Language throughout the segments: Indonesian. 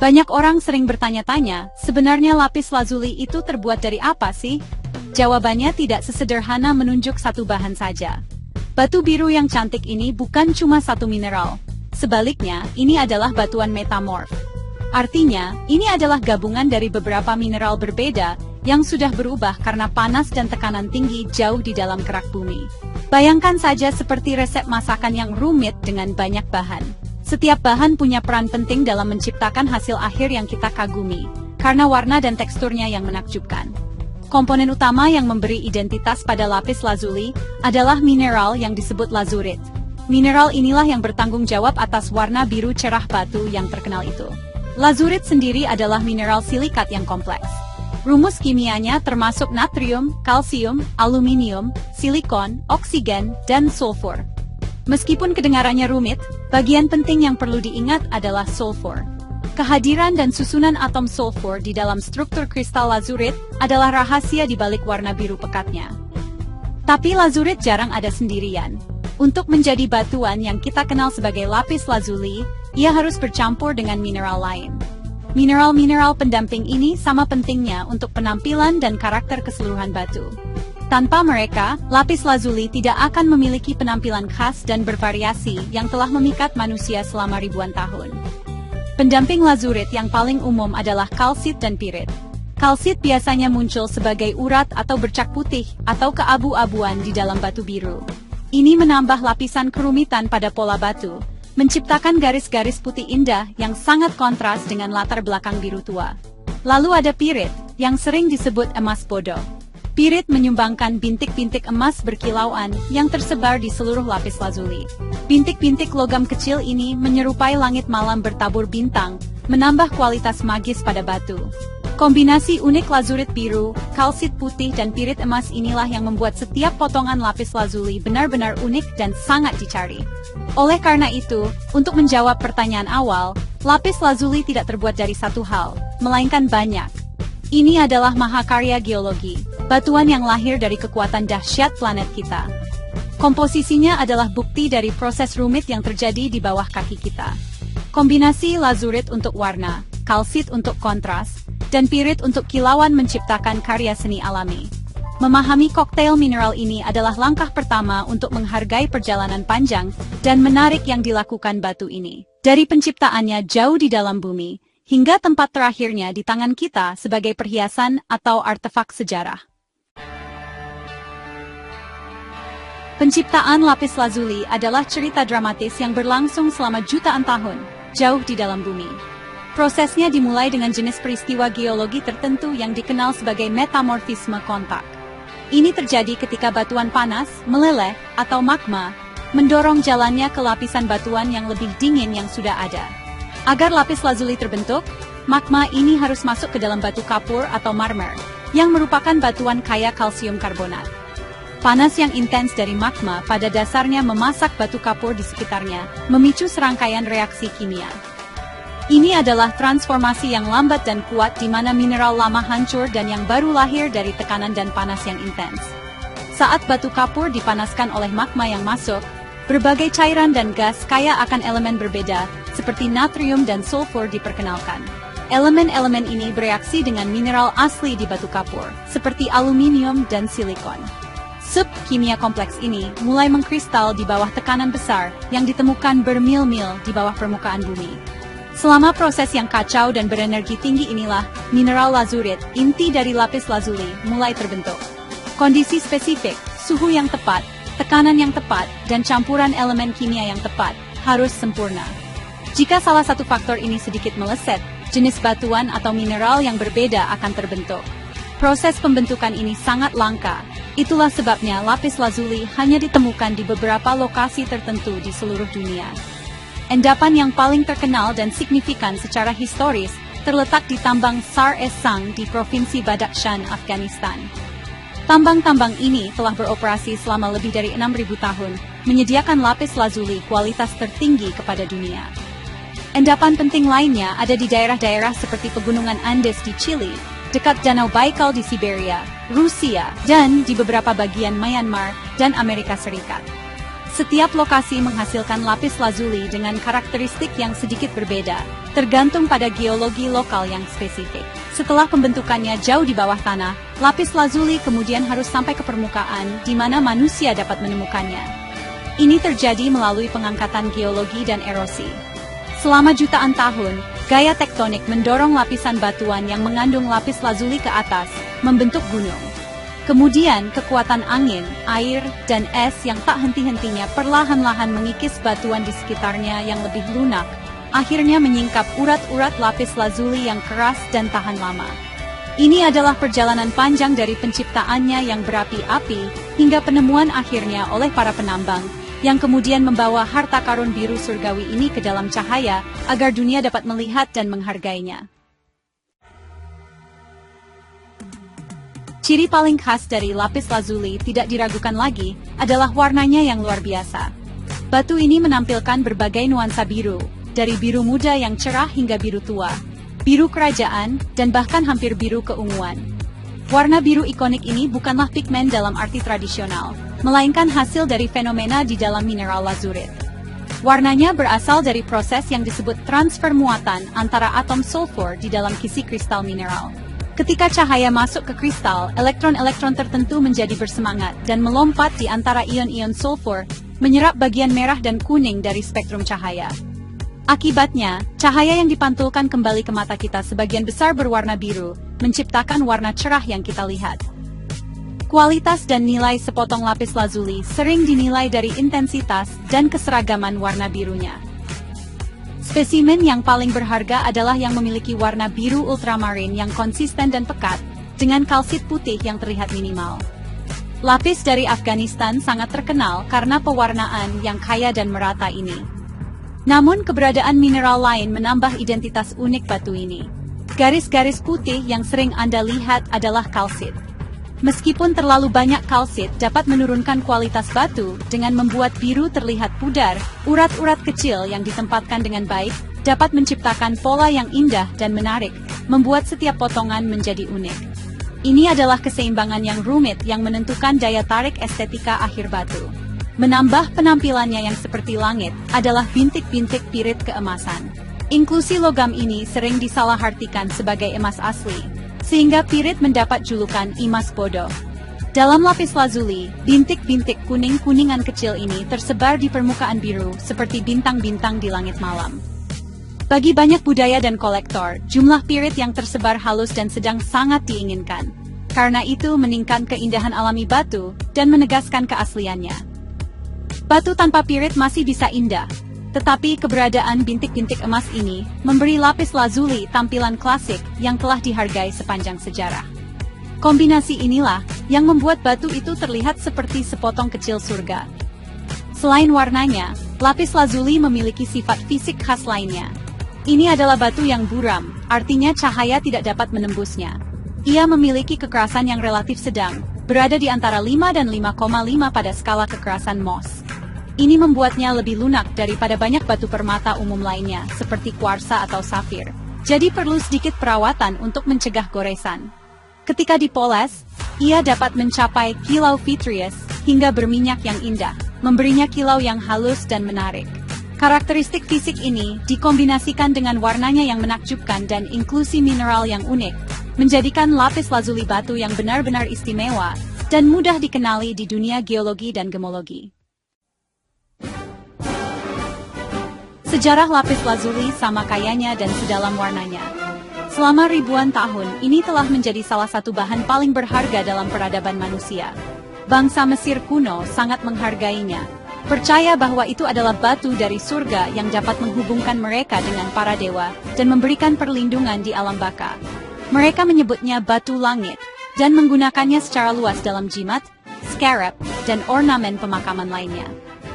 Banyak orang sering bertanya-tanya, sebenarnya lapis lazuli itu terbuat dari apa sih? Jawabannya tidak sesederhana menunjuk satu bahan saja. Batu biru yang cantik ini bukan cuma satu mineral. Sebaliknya, ini adalah batuan metamorf. Artinya, ini adalah gabungan dari beberapa mineral berbeda yang sudah berubah karena panas dan tekanan tinggi jauh di dalam kerak bumi. Bayangkan saja seperti resep masakan yang rumit dengan banyak bahan. Setiap bahan punya peran penting dalam menciptakan hasil akhir yang kita kagumi, karena warna dan teksturnya yang menakjubkan. Komponen utama yang memberi identitas pada lapis lazuli adalah mineral yang disebut lazurit. Mineral inilah yang bertanggung jawab atas warna biru cerah batu yang terkenal itu. Lazurit sendiri adalah mineral silikat yang kompleks. Rumus kimianya termasuk natrium, kalsium, aluminium, silikon, oksigen, dan sulfur. Meskipun kedengarannya rumit, bagian penting yang perlu diingat adalah sulfur. Kehadiran dan susunan atom sulfur di dalam struktur kristal lazurit adalah rahasia di balik warna biru pekatnya. Tapi lazurit jarang ada sendirian. Untuk menjadi batuan yang kita kenal sebagai lapis lazuli, ia harus bercampur dengan mineral lain. Mineral-mineral pendamping ini sama pentingnya untuk penampilan dan karakter keseluruhan batu. Tanpa mereka, lapis lazuli tidak akan memiliki penampilan khas dan bervariasi yang telah memikat manusia selama ribuan tahun. Pendamping lazurit yang paling umum adalah kalsit dan pirit. Kalsit biasanya muncul sebagai urat atau bercak putih atau keabu-abuan di dalam batu biru. Ini menambah lapisan kerumitan pada pola batu, menciptakan garis-garis putih indah yang sangat kontras dengan latar belakang biru tua. Lalu ada pirit, yang sering disebut emas bodoh. Pirit menyumbangkan bintik-bintik emas berkilauan yang tersebar di seluruh lapis lazuli. Bintik-bintik logam kecil ini menyerupai langit malam bertabur bintang, menambah kualitas magis pada batu. Kombinasi unik lazurit biru, kalsit putih dan pirit emas inilah yang membuat setiap potongan lapis lazuli benar-benar unik dan sangat dicari. Oleh karena itu, untuk menjawab pertanyaan awal, lapis lazuli tidak terbuat dari satu hal, melainkan banyak. Ini adalah mahakarya geologi, batuan yang lahir dari kekuatan dahsyat planet kita. Komposisinya adalah bukti dari proses rumit yang terjadi di bawah kaki kita. Kombinasi lazurit untuk warna, kalsit untuk kontras, dan pirit untuk kilauan menciptakan karya seni alami. Memahami koktail mineral ini adalah langkah pertama untuk menghargai perjalanan panjang dan menarik yang dilakukan batu ini. Dari penciptaannya jauh di dalam bumi, hingga tempat terakhirnya di tangan kita sebagai perhiasan atau artefak sejarah. Penciptaan lapis lazuli adalah cerita dramatis yang berlangsung selama jutaan tahun, jauh di dalam bumi. Prosesnya dimulai dengan jenis peristiwa geologi tertentu yang dikenal sebagai metamorfisme kontak. Ini terjadi ketika batuan panas, meleleh, atau magma, mendorong jalannya ke lapisan batuan yang lebih dingin yang sudah ada. Agar lapis lazuli terbentuk, magma ini harus masuk ke dalam batu kapur atau marmer, yang merupakan batuan kaya kalsium karbonat. Panas yang intens dari magma pada dasarnya memasak batu kapur di sekitarnya, memicu serangkaian reaksi kimia. Ini adalah transformasi yang lambat dan kuat di mana mineral lama hancur dan yang baru lahir dari tekanan dan panas yang intens. Saat batu kapur dipanaskan oleh magma yang masuk, berbagai cairan dan gas kaya akan elemen berbeda, seperti natrium dan sulfur diperkenalkan. Elemen-elemen ini bereaksi dengan mineral asli di batu kapur, seperti aluminium dan silikon. Sub kimia kompleks ini mulai mengkristal di bawah tekanan besar yang ditemukan bermil-mil di bawah permukaan bumi. Selama proses yang kacau dan berenergi tinggi inilah, mineral lazurit, inti dari lapis lazuli, mulai terbentuk. Kondisi spesifik, suhu yang tepat, tekanan yang tepat, dan campuran elemen kimia yang tepat, harus sempurna. Jika salah satu faktor ini sedikit meleset, jenis batuan atau mineral yang berbeda akan terbentuk. Proses pembentukan ini sangat langka, itulah sebabnya lapis lazuli hanya ditemukan di beberapa lokasi tertentu di seluruh dunia. Endapan yang paling terkenal dan signifikan secara historis terletak di tambang Sar Es Sang di Provinsi Badakhshan, Afghanistan. Tambang-tambang ini telah beroperasi selama lebih dari 6.000 tahun, menyediakan lapis lazuli kualitas tertinggi kepada dunia. Endapan penting lainnya ada di daerah-daerah seperti Pegunungan Andes di Chili, dekat Danau Baikal di Siberia, Rusia, dan di beberapa bagian Myanmar dan Amerika Serikat. Setiap lokasi menghasilkan lapis lazuli dengan karakteristik yang sedikit berbeda, tergantung pada geologi lokal yang spesifik. Setelah pembentukannya jauh di bawah tanah, lapis lazuli kemudian harus sampai ke permukaan di mana manusia dapat menemukannya. Ini terjadi melalui pengangkatan geologi dan erosi. Selama jutaan tahun, gaya tektonik mendorong lapisan batuan yang mengandung lapis lazuli ke atas, membentuk gunung. Kemudian, kekuatan angin, air, dan es yang tak henti-hentinya perlahan-lahan mengikis batuan di sekitarnya yang lebih lunak, akhirnya menyingkap urat-urat lapis lazuli yang keras dan tahan lama. Ini adalah perjalanan panjang dari penciptaannya yang berapi-api hingga penemuan akhirnya oleh para penambang, yang kemudian membawa harta karun biru surgawi ini ke dalam cahaya agar dunia dapat melihat dan menghargainya. Ciri paling khas dari lapis lazuli tidak diragukan lagi adalah warnanya yang luar biasa. Batu ini menampilkan berbagai nuansa biru, dari biru muda yang cerah hingga biru tua, biru kerajaan, dan bahkan hampir biru keunguan. Warna biru ikonik ini bukanlah pigmen dalam arti tradisional, melainkan hasil dari fenomena di dalam mineral lazurit. Warnanya berasal dari proses yang disebut transfer muatan antara atom sulfur di dalam kisi kristal mineral. Ketika cahaya masuk ke kristal, elektron-elektron tertentu menjadi bersemangat dan melompat di antara ion-ion sulfur, menyerap bagian merah dan kuning dari spektrum cahaya. Akibatnya, cahaya yang dipantulkan kembali ke mata kita sebagian besar berwarna biru, menciptakan warna cerah yang kita lihat. Kualitas dan nilai sepotong lapis lazuli sering dinilai dari intensitas dan keseragaman warna birunya. Spesimen yang paling berharga adalah yang memiliki warna biru ultramarin yang konsisten dan pekat, dengan kalsit putih yang terlihat minimal. Lapis dari Afghanistan sangat terkenal karena pewarnaan yang kaya dan merata ini. Namun keberadaan mineral lain menambah identitas unik batu ini. Garis-garis putih yang sering Anda lihat adalah kalsit. Meskipun terlalu banyak kalsit dapat menurunkan kualitas batu dengan membuat biru terlihat pudar, urat-urat kecil yang ditempatkan dengan baik dapat menciptakan pola yang indah dan menarik, membuat setiap potongan menjadi unik. Ini adalah keseimbangan yang rumit yang menentukan daya tarik estetika akhir batu. Menambah penampilannya yang seperti langit adalah bintik-bintik pirit keemasan. Inklusi logam ini sering disalahartikan sebagai emas asli, sehingga pirit mendapat julukan emas bodoh. Dalam lapis lazuli, bintik-bintik kuning-kuningan kecil ini tersebar di permukaan biru seperti bintang-bintang di langit malam. Bagi banyak budaya dan kolektor, jumlah pirit yang tersebar halus dan sedang sangat diinginkan. Karena itu meningkatkan keindahan alami batu dan menegaskan keasliannya. Batu tanpa pirit masih bisa indah, tetapi keberadaan bintik-bintik emas ini memberi lapis lazuli tampilan klasik yang telah dihargai sepanjang sejarah. Kombinasi inilah yang membuat batu itu terlihat seperti sepotong kecil surga. Selain warnanya, lapis lazuli memiliki sifat fisik khas lainnya. Ini adalah batu yang buram, artinya cahaya tidak dapat menembusnya. Ia memiliki kekerasan yang relatif sedang, berada di antara 5 dan 5,5 pada skala kekerasan Mohs. Ini membuatnya lebih lunak daripada banyak batu permata umum lainnya, seperti kuarsa atau safir. Jadi perlu sedikit perawatan untuk mencegah goresan. Ketika dipoles, ia dapat mencapai kilau vitreous hingga berminyak yang indah, memberinya kilau yang halus dan menarik. Karakteristik fisik ini dikombinasikan dengan warnanya yang menakjubkan dan inklusi mineral yang unik, menjadikan lapis lazuli batu yang benar-benar istimewa dan mudah dikenali di dunia geologi dan gemologi. Sejarah lapis lazuli sama kayanya dan sedalam warnanya. Selama ribuan tahun, ini telah menjadi salah satu bahan paling berharga dalam peradaban manusia. Bangsa Mesir kuno sangat menghargainya, percaya bahwa itu adalah batu dari surga yang dapat menghubungkan mereka dengan para dewa dan memberikan perlindungan di alam baka. Mereka menyebutnya batu langit dan menggunakannya secara luas dalam jimat, scarab, dan ornamen pemakaman lainnya.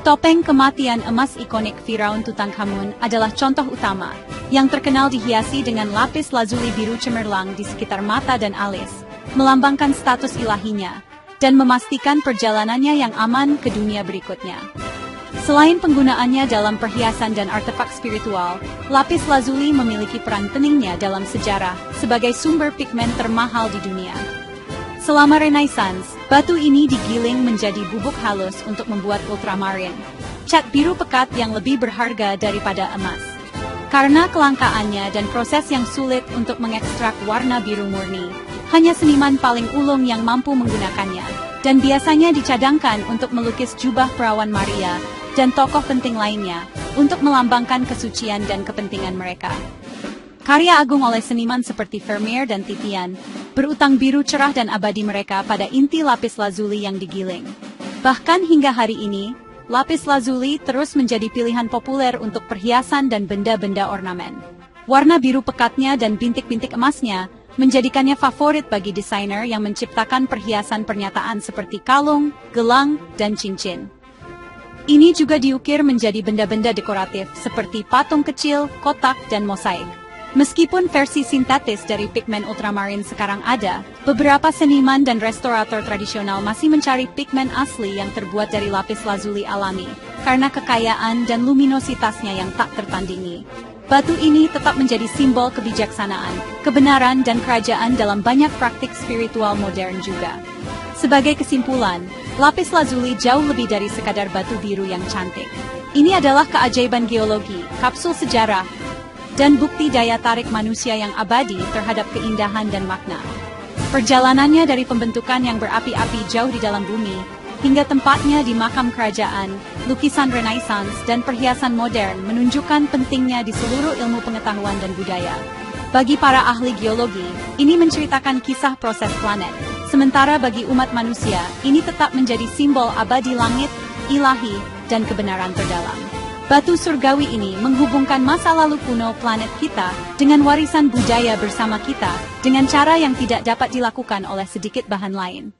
Topeng kematian emas ikonik Firaun Tutankhamun adalah contoh utama, yang terkenal dihiasi dengan lapis lazuli biru cemerlang di sekitar mata dan alis, melambangkan status ilahinya, dan memastikan perjalanannya yang aman ke dunia berikutnya. Selain penggunaannya dalam perhiasan dan artefak spiritual, lapis lazuli memiliki peran pentingnya dalam sejarah sebagai sumber pigmen termahal di dunia. Selama Renaissance, Batu ini digiling menjadi bubuk halus untuk membuat ultramarine, cat biru pekat yang lebih berharga daripada emas. Karena kelangkaannya dan proses yang sulit untuk mengekstrak warna biru murni, hanya seniman paling ulung yang mampu menggunakannya, dan biasanya dicadangkan untuk melukis jubah perawan Maria dan tokoh penting lainnya, untuk melambangkan kesucian dan kepentingan mereka. Karya agung oleh seniman seperti Vermeer dan Titian, berutang biru cerah dan abadi mereka pada inti lapis lazuli yang digiling. Bahkan hingga hari ini, lapis lazuli terus menjadi pilihan populer untuk perhiasan dan benda-benda ornamen. Warna biru pekatnya dan bintik-bintik emasnya menjadikannya favorit bagi desainer yang menciptakan perhiasan pernyataan seperti kalung, gelang, dan cincin. Ini juga diukir menjadi benda-benda dekoratif seperti patung kecil, kotak, dan mosaik. Meskipun versi sintetis dari pigmen ultramarine sekarang ada, beberapa seniman dan restorator tradisional masih mencari pigmen asli yang terbuat dari lapis lazuli alami, karena kekayaan dan luminositasnya yang tak tertandingi. Batu ini tetap menjadi simbol kebijaksanaan, kebenaran, dan kerajaan dalam banyak praktik spiritual modern juga. Sebagai kesimpulan, lapis lazuli jauh lebih dari sekadar batu biru yang cantik. Ini adalah keajaiban geologi, kapsul sejarah, dan bukti daya tarik manusia yang abadi terhadap keindahan dan makna. Perjalanannya dari pembentukan yang berapi-api jauh di dalam bumi, hingga tempatnya di makam kerajaan, lukisan Renaissance, dan perhiasan modern menunjukkan pentingnya di seluruh ilmu pengetahuan dan budaya. Bagi para ahli geologi, ini menceritakan kisah proses planet. Sementara bagi umat manusia, ini tetap menjadi simbol abadi langit, ilahi, dan kebenaran terdalam. Batu surgawi ini menghubungkan masa lalu kuno planet kita dengan warisan budaya bersama kita dengan cara yang tidak dapat dilakukan oleh sedikit bahan lain.